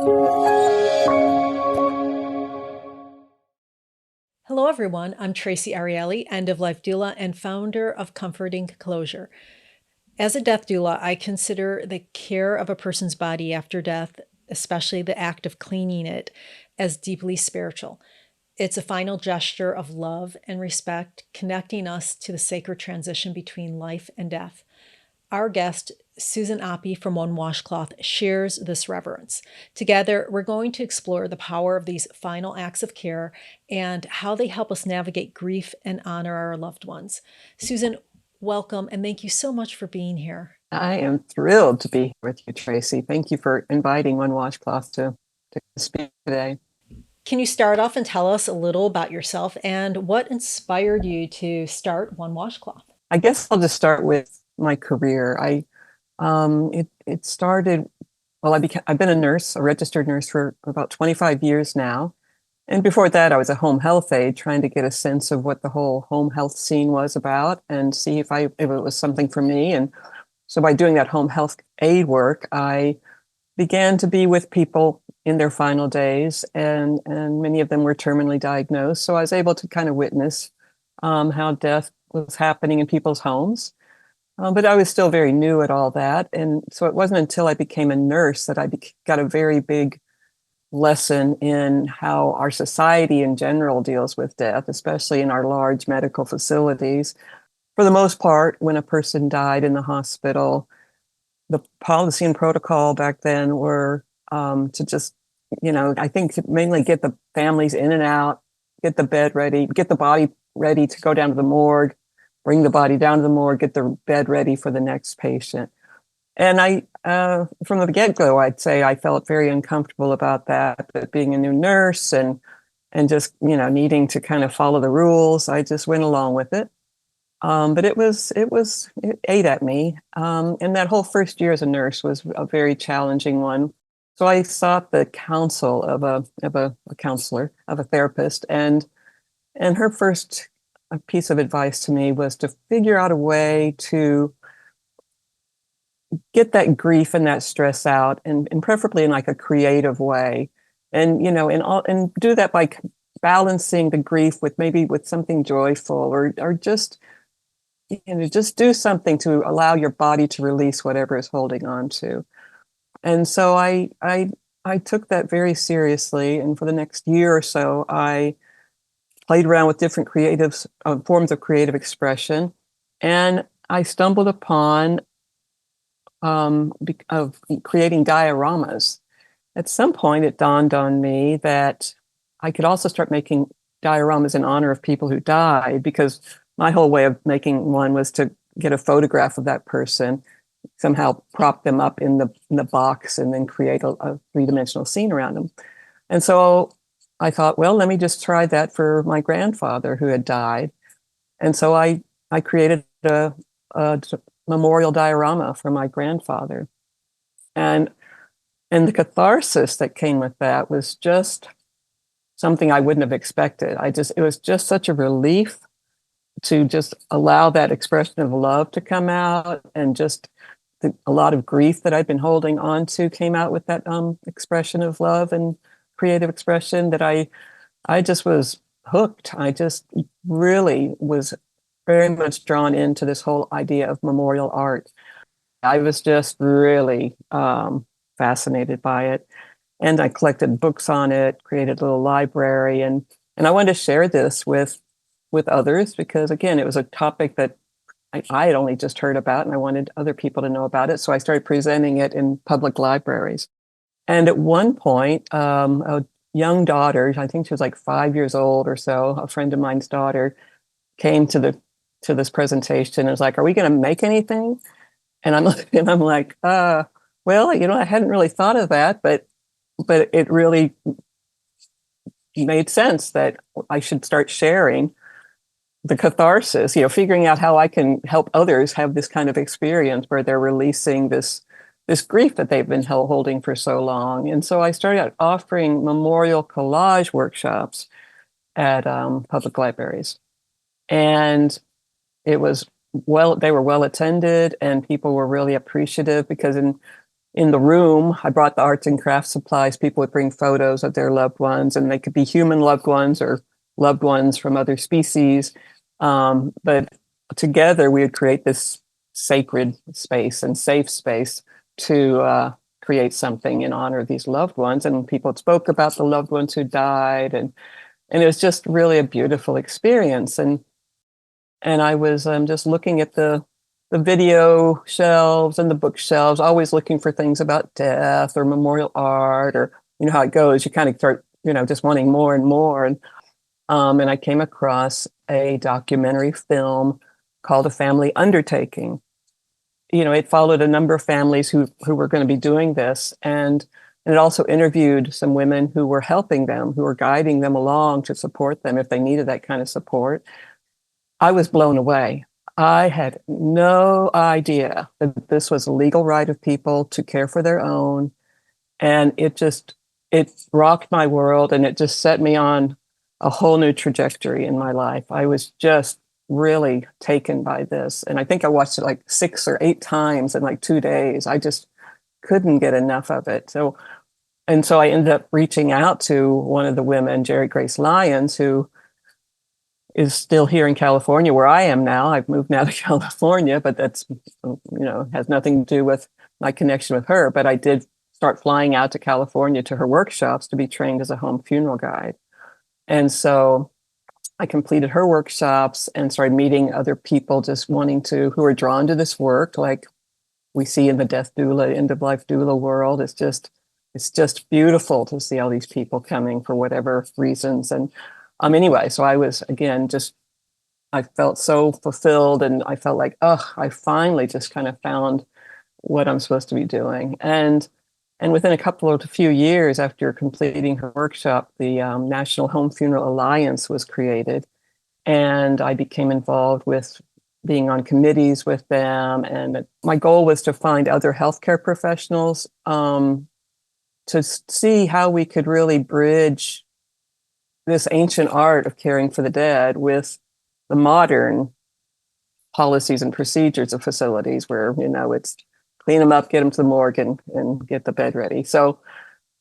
Hello, everyone. I'm Traci Arieli, end-of-life doula and founder of Comforting Closure. As a death doula, I consider the care of a person's body after death, especially the act of cleaning it, as deeply spiritual. It's a final gesture of love and respect, connecting us to the sacred transition between life and death. Our guest, Susan Oppie from One Washcloth, shares this reverence. Together, we're going to explore the power of these final acts of care and how they help us navigate grief and honor our loved ones. Susan, welcome, and thank you so much for being here. I am thrilled to be here with you, Traci. Thank you for inviting One Washcloth to speak today. Can you start off and tell us a little about yourself and what inspired you to start One Washcloth? I guess I'll just start with my career. It started, well, I've been a nurse, a registered nurse for about 25 years now. And before that, I was a home health aide trying to get a sense of what the whole home health scene was about and see if it was something for me. And so by doing that home health aide work, I began to be with people in their final days, and many of them were terminally diagnosed. So I was able to kind of witness how death was happening in people's homes. But I was still very new at all that. And so it wasn't until I became a nurse that I got a very big lesson in how our society in general deals with death, especially in our large medical facilities. For the most part, when a person died in the hospital, the policy and protocol back then were to just, I think mainly get the families in and out, get the bed ready, get the body ready to go down to the morgue, bring the body down to the morgue, get the bed ready for the next patient. And from the get-go, I'd say I felt very uncomfortable about that, but being a new nurse and just, needing to kind of follow the rules, I just went along with it. But it ate at me. And that whole first year as a nurse was a very challenging one. So I sought the counsel of a counselor, of a therapist, and her first piece of advice to me was to figure out a way to get that grief and that stress out, and preferably in like a creative way, and and do that by balancing the grief with something joyful, or just just do something to allow your body to release whatever is holding on to. And so I took that very seriously, and for the next year or so, I played around with different forms of creative expression, and I stumbled upon of creating dioramas. At some point, it dawned on me that I could also start making dioramas in honor of people who died, because my whole way of making one was to get a photograph of that person, somehow prop them up in the box, and then create a three-dimensional scene around them. And so I thought, well, let me just try that for my grandfather who had died. And so I created a memorial diorama for my grandfather. And the catharsis that came with that was just something I wouldn't have expected. It was just such a relief to just allow that expression of love to come out, and just a lot of grief that I'd been holding on to came out with that expression of love and creative expression, that I just was hooked. I just really was very much drawn into this whole idea of memorial art. I was just really fascinated by it. And I collected books on it, created a little library, and I wanted to share this with others, because again, it was a topic that I had only just heard about, and I wanted other people to know about it. So I started presenting it in public libraries. And at one point, a young daughter, I think she was like 5 years old or so, a friend of mine's daughter, came to this presentation and was like, "Are we going to make anything?" And I'm like, well, I hadn't really thought of that, but it really made sense that I should start sharing the catharsis, figuring out how I can help others have this kind of experience where they're releasing this grief that they've been holding for so long. And so I started offering memorial collage workshops at public libraries. And they were well attended, and people were really appreciative, because in the room. I brought the arts and crafts supplies. People would bring photos of their loved ones, and they could be human loved ones or loved ones from other species. But together we would create this sacred space and safe space to create something in honor of these loved ones. And people spoke about the loved ones who died, and it was just really a beautiful experience. And I was just looking at the video shelves and the bookshelves, always looking for things about death or memorial art, or you know how it goes. You kind of start, just wanting more and more. And I came across a documentary film called A Family Undertaking. It followed a number of families who were going to be doing this, and it also interviewed some women who were helping them, who were guiding them along to support them if they needed that kind of support. I was blown away. I had no idea that this was a legal right of people to care for their own. And it rocked my world, and it just set me on a whole new trajectory in my life. I was just really taken by this. And I think I watched it like 6 or 8 times in like 2 days. I just couldn't get enough of it. So I ended up reaching out to one of the women, Jerry Grace Lyons, who is still here in California where I am now. I've moved now to California, but that's, has nothing to do with my connection with her. But I did start flying out to California to her workshops to be trained as a home funeral guide. And so I completed her workshops and started meeting other people just who are drawn to this work, like we see in the death doula, end of life doula world. It's just beautiful to see all these people coming for whatever reasons. And anyway, so I was, again, I felt so fulfilled, and I felt like, I finally just kind of found what I'm supposed to be doing. And within a few years after completing her workshop, the National Home Funeral Alliance was created, and I became involved with being on committees with them. And my goal was to find other healthcare professionals to see how we could really bridge this ancient art of caring for the dead with the modern policies and procedures of facilities where, it's clean them up, get them to the morgue, and get the bed ready. So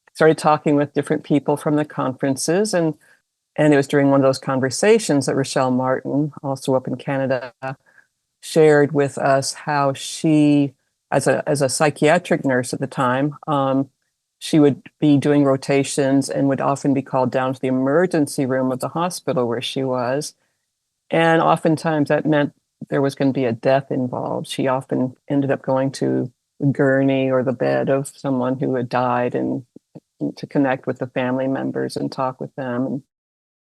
I started talking with different people from the conferences, and it was during one of those conversations that Rochelle Martin, also up in Canada, shared with us how she, as a psychiatric nurse at the time, she would be doing rotations and would often be called down to the emergency room of the hospital where she was. And oftentimes that meant there was going to be a death involved. She often ended up going to the gurney or the bed of someone who had died, and to connect with the family members and talk with them. And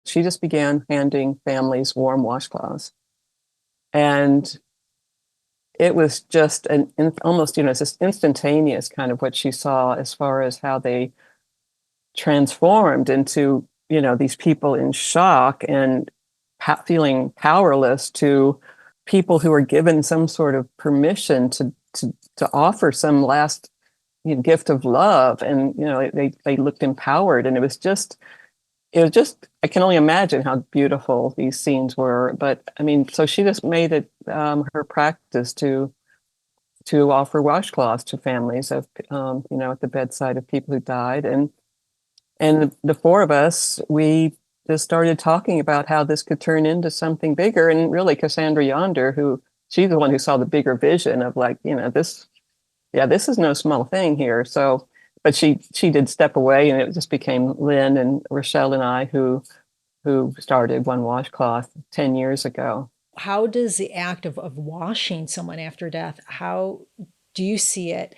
she just began handing families warm washcloths. And it was just almost, it's just instantaneous kind of what she saw as far as how they transformed into, these people in shock and feeling powerless, to people who were given some sort of permission to offer some last gift of love. And, they looked empowered, and it was just, I can only imagine how beautiful these scenes were. But I mean, so she just made it her practice to offer washcloths to families of, at the bedside of people who died. And the 4 of us, we just started talking about how this could turn into something bigger. And really, Cassandra Yonder, she's the one who saw the bigger vision of like, this is no small thing here. So, but she did step away, and it just became Lynn and Rochelle and I who started One Washcloth 10 years ago. How does the act of washing someone after death, how do you see it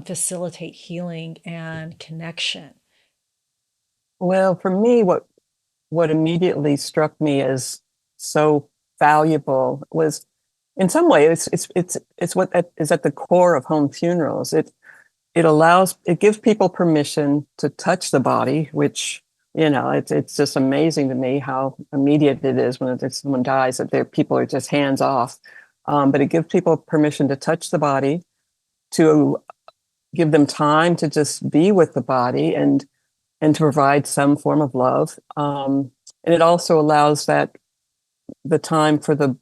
facilitate healing and connection? Well, for me, what immediately struck me as so valuable was, in some way, it's what is at the core of home funerals. It gives people permission to touch the body, which, it's just amazing to me how immediate it is when someone dies, that people are just hands off. But it gives people permission to touch the body, to give them time to just be with the body, and to provide some form of love. And it also allows the time for the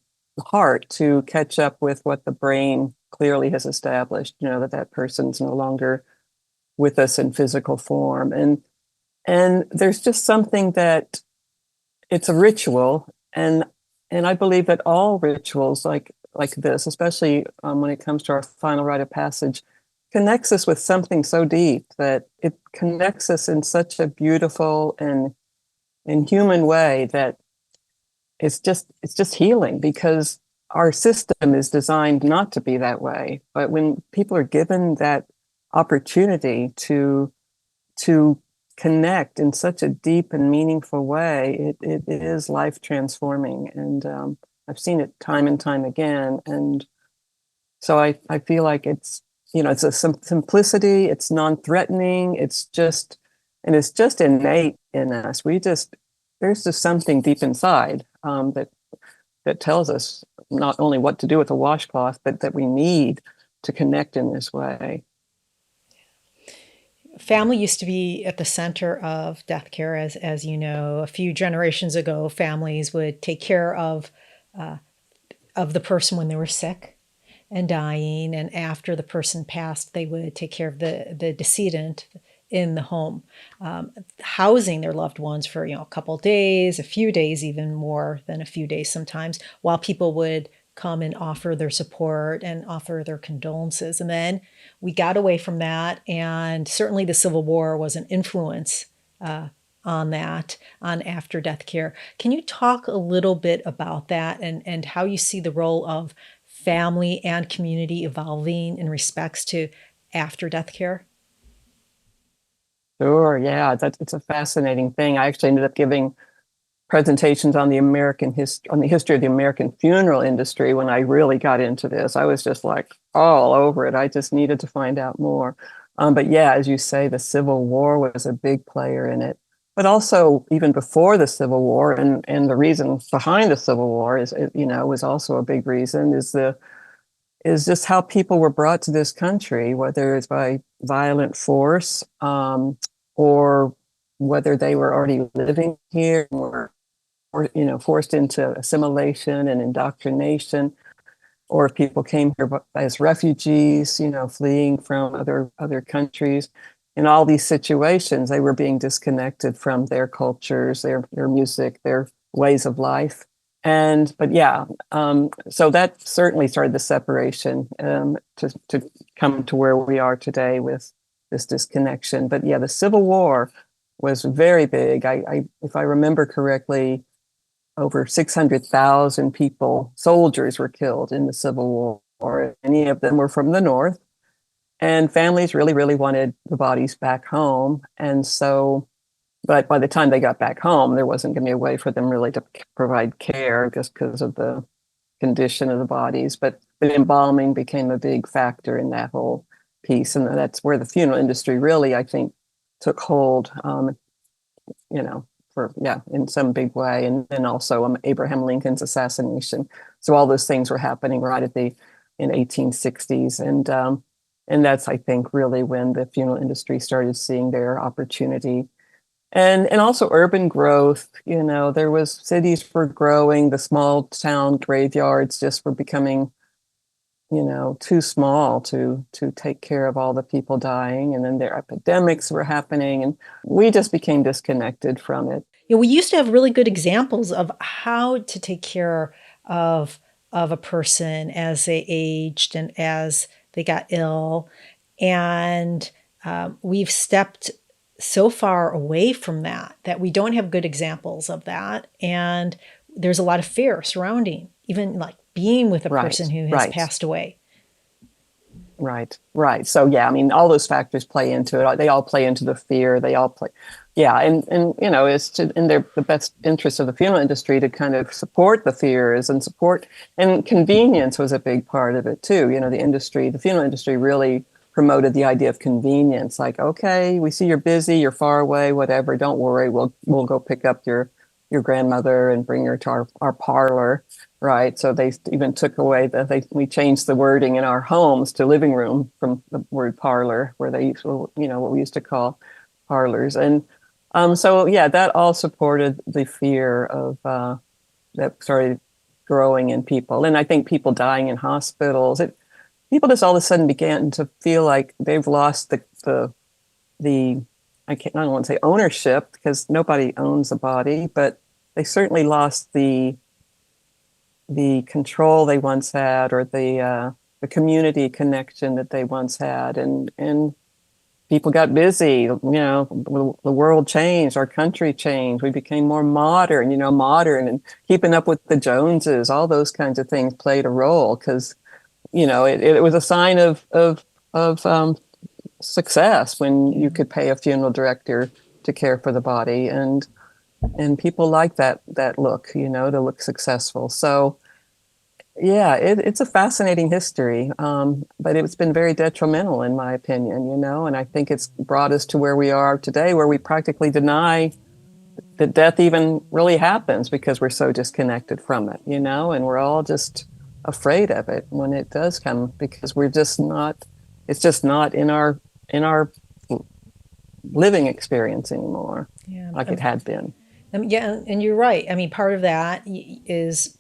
heart to catch up with what the brain clearly has established, that that person's no longer with us in physical form. And there's just something that it's a ritual, and I believe that all rituals like this, especially when it comes to our final rite of passage, connects us with something so deep that it connects us in such a beautiful and human way that it's just healing, because our system is designed not to be that way. But when people are given that opportunity to connect in such a deep and meaningful way, it is life transforming. And I've seen it time and time again. And so I feel like it's a simplicity, it's non-threatening, and it's just innate in us. There's just something deep inside that tells us not only what to do with a washcloth, but that we need to connect in this way. Family used to be at the center of death care, as you know. A few generations ago, families would take care of the person when they were sick and dying, and after the person passed, they would take care of the decedent in the home, housing their loved ones for a couple days, a few days, even more than a few days sometimes, while people would come and offer their support and offer their condolences. And then we got away from that, and certainly the Civil War was an influence on that, on after death care. Can you talk a little bit about that, and how you see the role of family and community evolving in respects to after death care? Sure, yeah, it's a fascinating thing. I actually ended up giving presentations on on the history of the American funeral industry when I really got into this. I was just like all over it. I just needed to find out more. But yeah, as you say, the Civil War was a big player in it. But also, even before the Civil War, and the reason behind the Civil War was also a big reason, is just how people were brought to this country, whether it's by violent force, or whether they were already living here and or forced into assimilation and indoctrination, or if people came here as refugees, fleeing from other countries. In all these situations, they were being disconnected from their cultures, their music, their ways of life. But yeah, so that certainly started the separation, to come to where we are today with this disconnection. But yeah, the Civil War was very big. If I remember correctly, over 600,000 people, soldiers, were killed in the Civil War. Many of them were from the North, and families really, really wanted the bodies back home. And so, but by the time they got back home, there wasn't going to be a way for them really to provide care just because of the condition of the bodies. But the embalming became a big factor in that whole piece. And that's where the funeral industry really, I think, took hold, you know, in some big way. And then also Abraham Lincoln's assassination. So all those things were happening right in 1860s. And that's, I think, really when the funeral industry started seeing their opportunity. And also urban growth, there was cities were growing, the small town graveyards just were becoming, too small to take care of all the people dying. And then their epidemics were happening, and we just became disconnected from it. We used to have really good examples of how to take care of a person as they aged and as they got ill. And we've stepped so far away from that we don't have good examples of that. And there's a lot of fear surrounding even like being with a person who has passed away. Right. So yeah, I mean, all those factors play into it. They all play into the fear. They all play. Yeah, and it's in the best interest of the funeral industry to kind of support the fears and support, and convenience was a big part of it too. The funeral industry really promoted the idea of convenience. Like, okay, we see you're busy, you're far away, whatever. Don't worry, we'll go pick up your grandmother and bring her to our parlor. Right. So they even took away we changed the wording in our homes to living room from the word parlor, where they used, what we used to call parlors. And so, yeah, that all supported the fear of that started growing in people. And I think people dying in hospitals, people just all of a sudden began to feel like they've lost the I don't want to say ownership because nobody owns a body, but they certainly lost the control they once had, or the community connection that they once had, and people got busy. The world changed, our country changed. We became more modern, modern and keeping up with the Joneses. All those kinds of things played a role because it was a sign of success when you could pay a funeral director to care for the body, and people like that look, to look successful. So yeah, it's a fascinating history, but it's been very detrimental in my opinion, and I think it's brought us to where we are today, where we practically deny that death even really happens because we're so disconnected from it, and we're all just afraid of it when it does come because it's just not in our living experience anymore, Yeah. like it had been. Yeah, and you're right. I mean, part of that is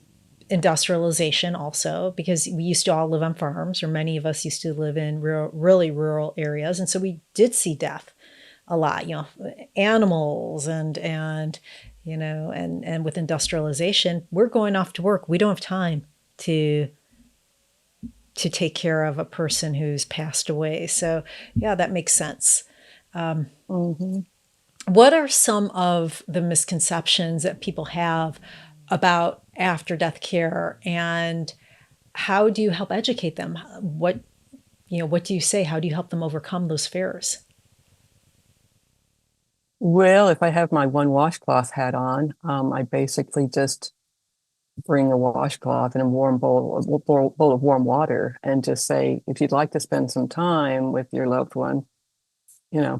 industrialization also, because we used to all live on farms, or many of us used to live in really rural areas. And so we did see death a lot, animals and with industrialization, we're going off to work. We don't have time to take care of a person who's passed away. So yeah, that makes sense. Mm-hmm. What are some of the misconceptions that people have about after death care, and how do you help educate them? What do you say? How do you help them overcome those fears? Well, if I have my one washcloth hat on, I basically just bring a washcloth and a warm bowl of warm water and just say, if you'd like to spend some time with your loved one,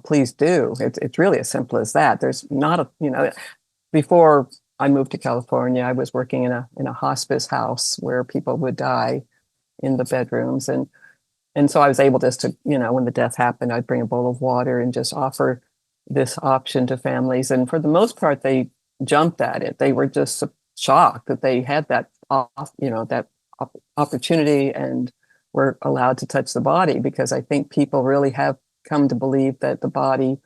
please do. It's really as simple as that. There's not before I moved to California, I was working in a hospice house where people would die in the bedrooms. And so I was able just to, when the death happened, I'd bring a bowl of water and just offer this option to families. And for the most part, they jumped at it. They were just shocked that they had that opportunity and were allowed to touch the body, because I think people really have come to believe that the body,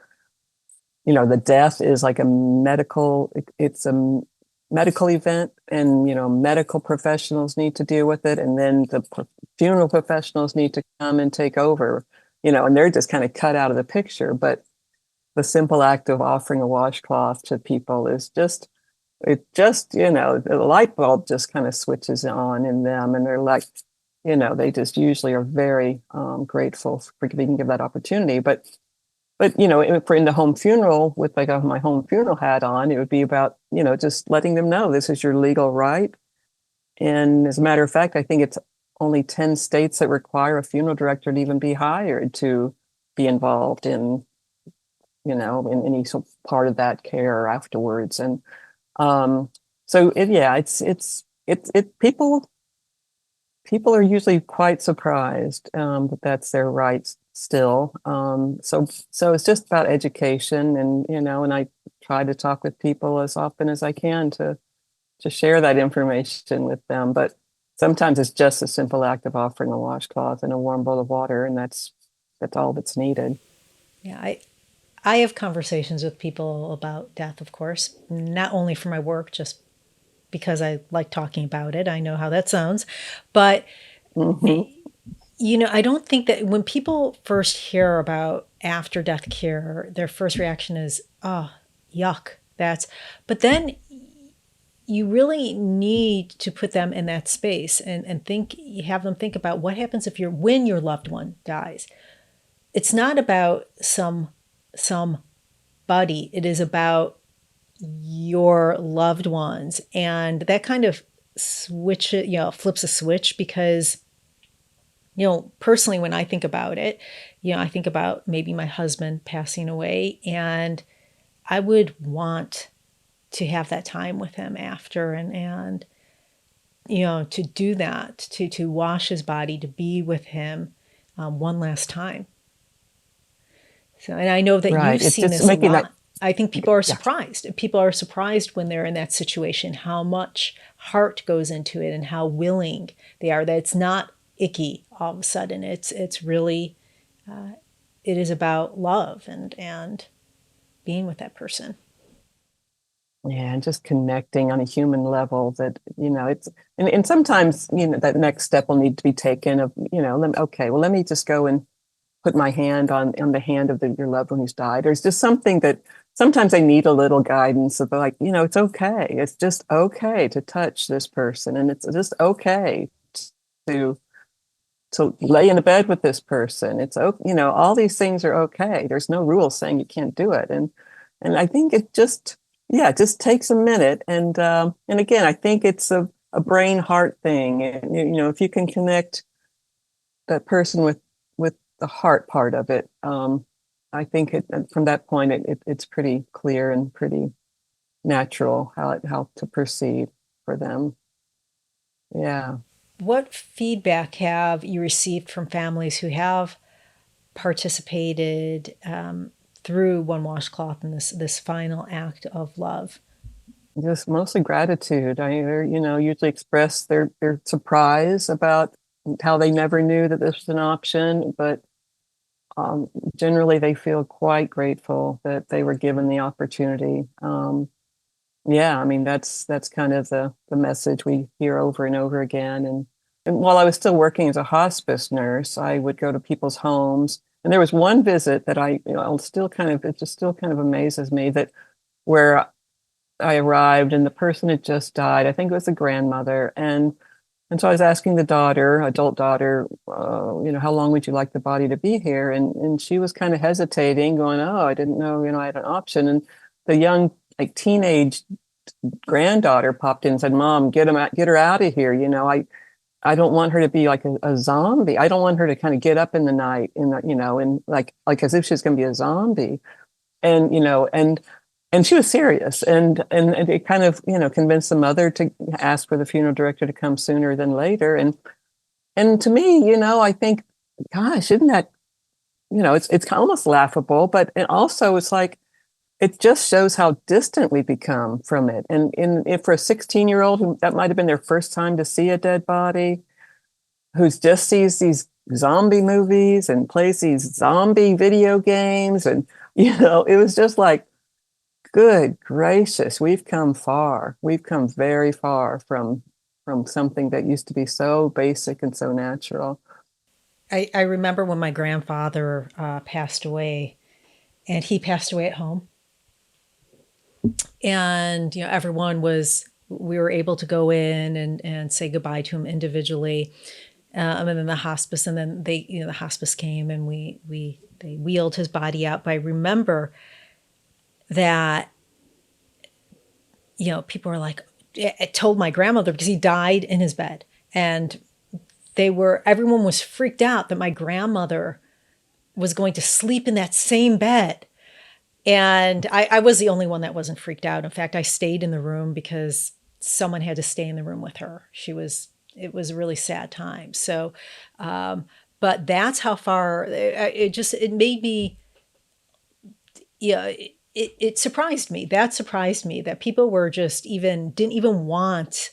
the death is like it's a medical event, and medical professionals need to deal with it, and then the funeral professionals need to come and take over, and they're just kind of cut out of the picture. But the simple act of offering a washcloth to people is the light bulb just kind of switches on in them, and they're like, they just usually are very grateful for being given that opportunity. But if we're in the home funeral with like my home funeral hat on, it would be about just letting them know this is your legal right. And as a matter of fact, I think it's only 10 states that require a funeral director to even be hired to be involved in in any sort of part of that care afterwards. And so people are usually quite surprised that that's their rights still. So it's just about education, and I try to talk with people as often as I can to share that information with them. But sometimes it's just a simple act of offering a washcloth and a warm bowl of water, and that's all that's needed. Yeah, I have conversations with people about death, of course, not only for my work, just because I like talking about it. I know how that sounds. But, Mm-hmm. I don't think that when people first hear about after death care, their first reaction is, oh, yuck. But then you really need to put them in that space and have them think about what happens when your loved one dies. It's not about some buddy. It is about your loved ones. And that kind of flips a switch, because, personally, when I think about it, I think about maybe my husband passing away, and I would want to have that time with him after, and to do that, to wash his body, to be with him one last time. So, and I know that Right. you've It's seen just this a making that. lot. I think people are Yeah. surprised. People are surprised when they're in that situation, how much heart goes into it and how willing they are. That it's not icky all of a sudden. It's really it is about love and being with that person. Yeah, and just connecting on a human level that, it's, and sometimes, that next step will need to be taken of, okay, well, let me just go and put my hand on the hand of your loved one who's died. Or it's just something that sometimes I need a little guidance of like, it's okay. It's just okay to touch this person. And it's just okay to lay in a bed with this person. It's okay, all these things are okay. There's no rule saying you can't do it. And I think it just, yeah, it just takes a minute. And again, I think it's a brain heart thing. And, if you can connect that person with the heart part of it, I think from that point it's pretty clear and pretty natural how to proceed for them. Yeah. What feedback have you received from families who have participated through One Washcloth in this final act of love? Just mostly gratitude. Usually express their surprise about how they never knew that this was an option, but generally they feel quite grateful that they were given the opportunity. Yeah, I mean that's kind of the message we hear over and over again. And while I was still working as a hospice nurse, I would go to people's homes. And there was one visit that I'll still it just still kind of amazes me that where I arrived and the person had just died. I think it was a grandmother. And so I was asking the daughter, adult daughter, how long would you like the body to be here? And she was kind of hesitating, going, "Oh, I didn't know, I had an option." And the young, like teenage granddaughter popped in and said, "Mom, get her out of here. I don't want her to be like a zombie. I don't want her to kind of get up in the night and like as if she's going to be a zombie." And and she was serious, and it kind of convinced the mother to ask for the funeral director to come sooner than later. And to me, I think, gosh, isn't that, it's almost laughable, but it also it's like it just shows how distant we become from it. And if for a 16-year-old who that might have been their first time to see a dead body, who's just sees these zombie movies and plays these zombie video games, and it was just like, good gracious, we've come far. We've come very far from something that used to be so basic and so natural. I remember when my grandfather passed away, and he passed away at home. And we were able to go in and say goodbye to him individually. And then the hospice, and then the hospice came, and they wheeled his body out. But I remember that, people were like, it told my grandmother, because he died in his bed, and everyone was freaked out that my grandmother was going to sleep in that same bed. And I was the only one that wasn't freaked out. In fact, I stayed in the room because someone had to stay in the room with her. It was a really sad time. So, but that's how far it made me, yeah, it surprised me. That surprised me that people were didn't even want,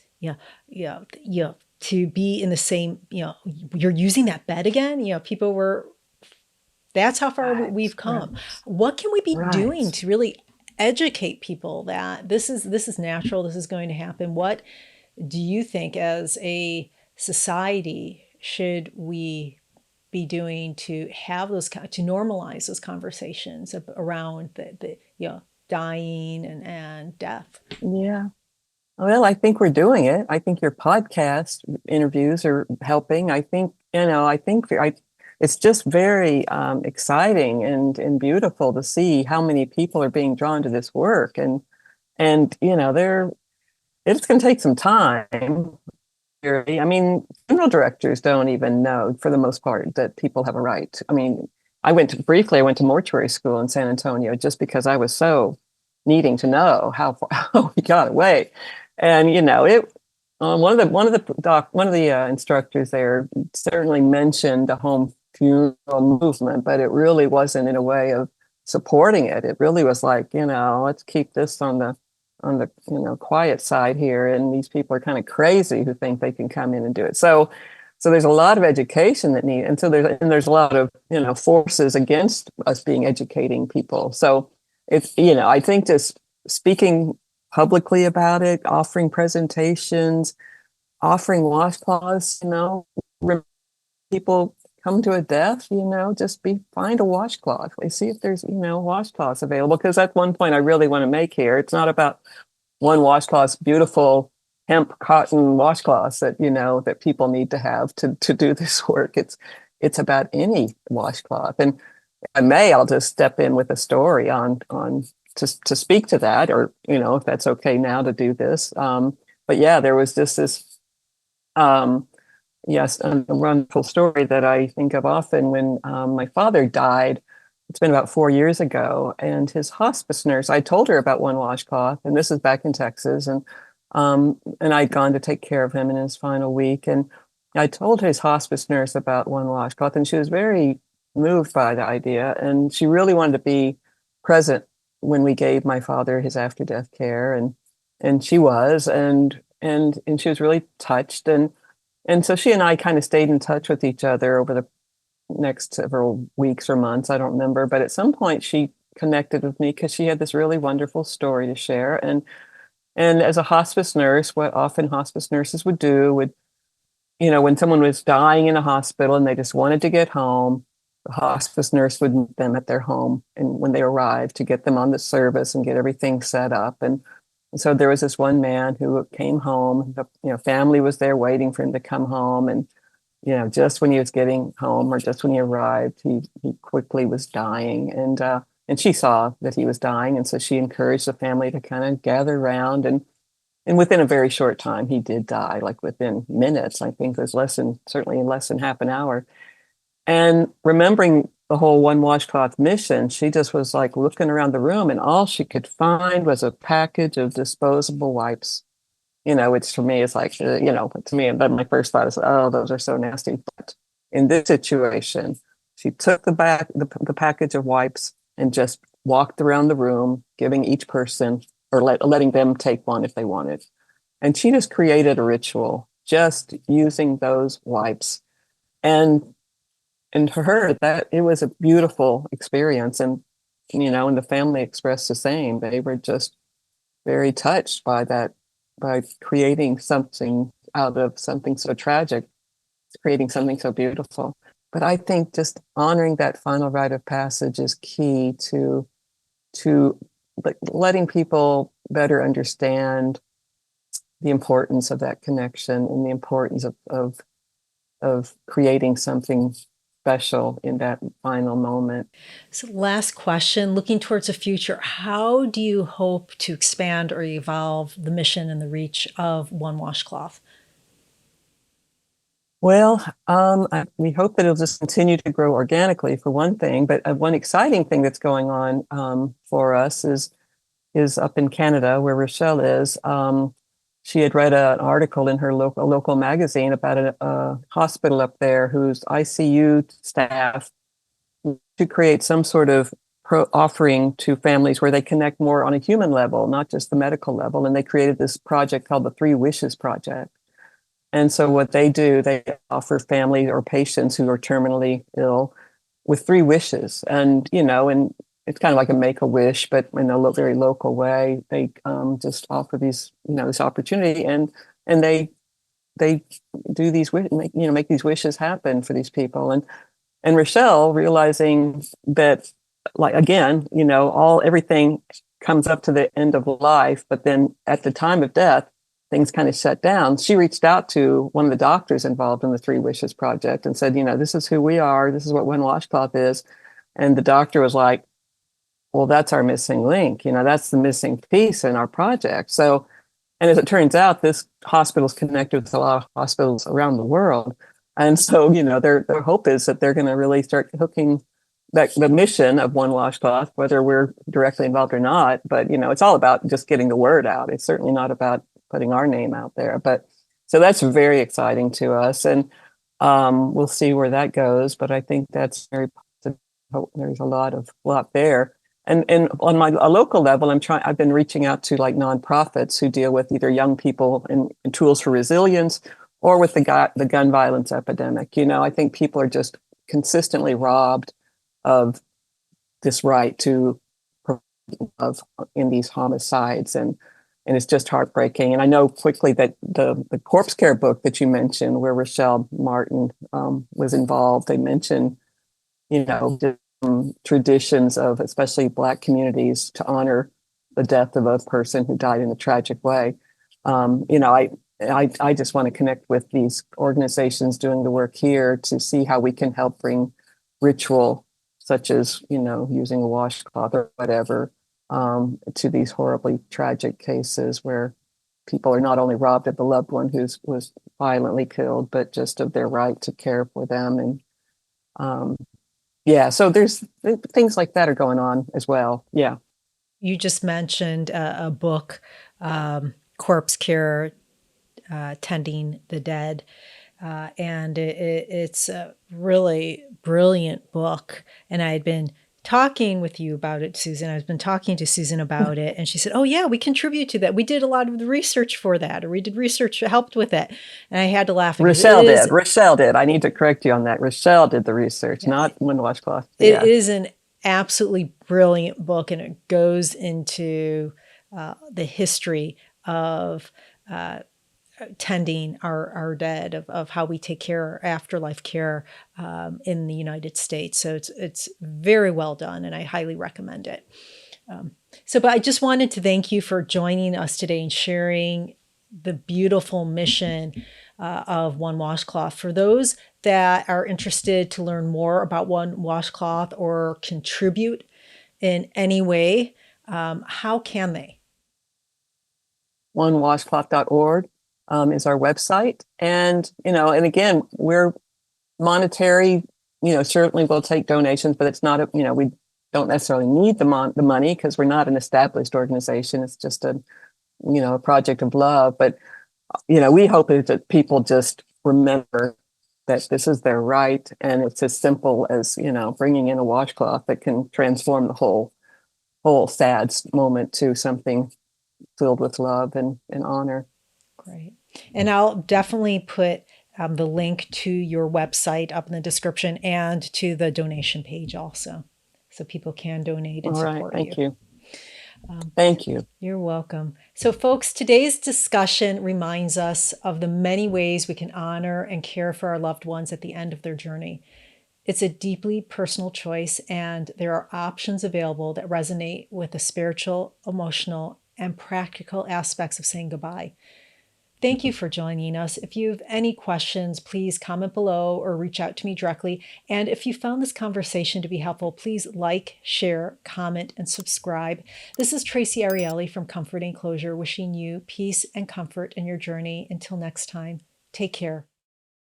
to be in the same, you're using that bed again. People were, that's how far we've come. Right. What can we be doing Right. to really educate people that this is natural, this is going to happen? What do you think as a society should we be doing to have to normalize those conversations around the dying and death? Yeah. Well, I think we're doing it. I think your podcast interviews are helping. I think, it's just very exciting and beautiful to see how many people are being drawn to this work. And it's going to take some time. I mean, funeral directors don't even know, for the most part, that people have a right. I mean, I went to mortuary school in San Antonio just because I was so needing to know how far how we got away. And it one of the instructors there certainly mentioned the home funeral movement, but it really wasn't in a way of supporting it. It really was like, let's keep this on the quiet side here, and these people are kind of crazy who think they can come in and do it. So So there's a lot of education that need, and so there's a lot of, forces against us being educating people. So it's, I think just speaking publicly about it, offering presentations, offering washcloths, people come to a death, just find a washcloth. See if there's, washcloths available. Because that's one point I really want to make here. It's not about one washcloth's beautiful hemp cotton washcloths that, that people need to have to do this work. It's about any washcloth. And if I may, I'll just step in with a story on to speak to that, or, if that's okay now to do this. But yeah, there was just this yes, a wonderful story that I think of often when my father died. It's been about 4 years ago, and his hospice nurse, I told her about One Washcloth, and this is back in Texas, and I'd gone to take care of him in his final week, and I told his hospice nurse about One Washcloth, and she was very moved by the idea, and she really wanted to be present when we gave my father his after death care, and she was, and she was really touched, and so she and I kind of stayed in touch with each other over the next several weeks or months. I don't remember. But at some point, she connected with me because she had this really wonderful story to share. And as a hospice nurse, what often hospice nurses would do would, when someone was dying in a hospital and they just wanted to get home, the hospice nurse would meet them at their home and when they arrived to get them on the service and get everything set up. And so there was this one man who came home. The family was there waiting for him to come home, and just when he was getting home or just when he arrived, he quickly was dying, and she saw that he was dying, and so she encouraged the family to kind of gather around, and within a very short time, he did die, like within minutes. I think it was certainly in less than half an hour. And remembering the whole One Washcloth mission, she just was like looking around the room, and all she could find was a package of disposable wipes, which for me is like, to me, but my first thought is, oh, those are so nasty. But in this situation, she took the package of wipes and just walked around the room, giving each person or letting them take one if they wanted. And she just created a ritual, just using those wipes. And for her, that it was a beautiful experience. And, and the family expressed the same. They were just very touched by that, by creating something out of something so tragic, creating something so beautiful. But I think just honoring that final rite of passage is key to letting people better understand the importance of that connection and the importance of creating something special in that final moment. So, last question, looking towards the future, how do you hope to expand or evolve the mission and the reach of One Washcloth? Well, we hope that it'll just continue to grow organically, for one thing. But one exciting thing that's going on for us is up in Canada, where Rochelle is. She had read an article in her local magazine about a hospital up there whose ICU staff to create some sort of offering to families where they connect more on a human level, not just the medical level. And they created this project called the Three Wishes Project. And so what they do, they offer families or patients who are terminally ill with three wishes. And, and it's kind of like a make-a-wish, but in a very local way. They just offer these, this opportunity, and they do these make these wishes happen for these people. And Rochelle, realizing that, like, again, everything comes up to the end of life, but then at the time of death, things kind of shut down. She reached out to one of the doctors involved in the Three Wishes Project and said, this is who we are. This is what One Washcloth is. And the doctor was like, well, that's our missing link. That's the missing piece in our project. So, and as it turns out, this hospital is connected with a lot of hospitals around the world. And so, their hope is that they're going to really start hooking back the mission of One Washcloth, whether we're directly involved or not. But, it's all about just getting the word out. It's certainly not about putting our name out there. But so that's very exciting to us. And we'll see where that goes. But I think that's very positive. There's a lot there. And on a local level, I've been reaching out to like nonprofits who deal with either young people and tools for resilience, or with the gun violence epidemic. I think people are just consistently robbed of this right to of in these homicides, and it's just heartbreaking. And I know quickly that the corpse care book that you mentioned, where Rochelle Martin was involved, they mentioned traditions of especially Black communities to honor the death of a person who died in a tragic way. I just want to connect with these organizations doing the work here to see how we can help bring ritual, such as using a washcloth or whatever, to these horribly tragic cases where people are not only robbed of the loved one who was violently killed, but just of their right to care for them. And so there's things like that are going on as well. Yeah. You just mentioned a book, Corpse Care, Tending the Dead. And it's a really brilliant book. And I had been talking with you about it, Susan. I've been talking to Susan about it. And she said, oh, yeah, we contribute to that. We did a lot of the research for that, or we did research that helped with it. And I had to laugh. Rochelle did. Rochelle did. I need to correct you on that. Rochelle did the research, not One Washcloth. It is an absolutely brilliant book, and it goes into the history of tending our dead, of how we take care, afterlife care in the United States. So it's very well done, and I highly recommend it. But I just wanted to thank you for joining us today and sharing the beautiful mission of One Washcloth. For those that are interested to learn more about One Washcloth or contribute in any way, how can they? onewashcloth.org is our website. And, and again, we're monetary, certainly we'll take donations, but it's not, we don't necessarily need the money because we're not an established organization. It's just a project of love. But, we hope that people just remember that this is their right. And it's as simple as, bringing in a washcloth that can transform the whole sad moment to something filled with love and honor. Great. And I'll definitely put the link to your website up in the description and to the donation page also, so people can donate and support you. Thank you. Thank you. You're welcome. So folks, today's discussion reminds us of the many ways we can honor and care for our loved ones at the end of their journey. It's a deeply personal choice, and there are options available that resonate with the spiritual, emotional, and practical aspects of saying goodbye. Thank you for joining us. If you have any questions, please comment below or reach out to me directly. And if you found this conversation to be helpful, please like, share, comment, and subscribe. This is Traci Arieli from Comforting Closure, wishing you peace and comfort in your journey. Until next time, take care.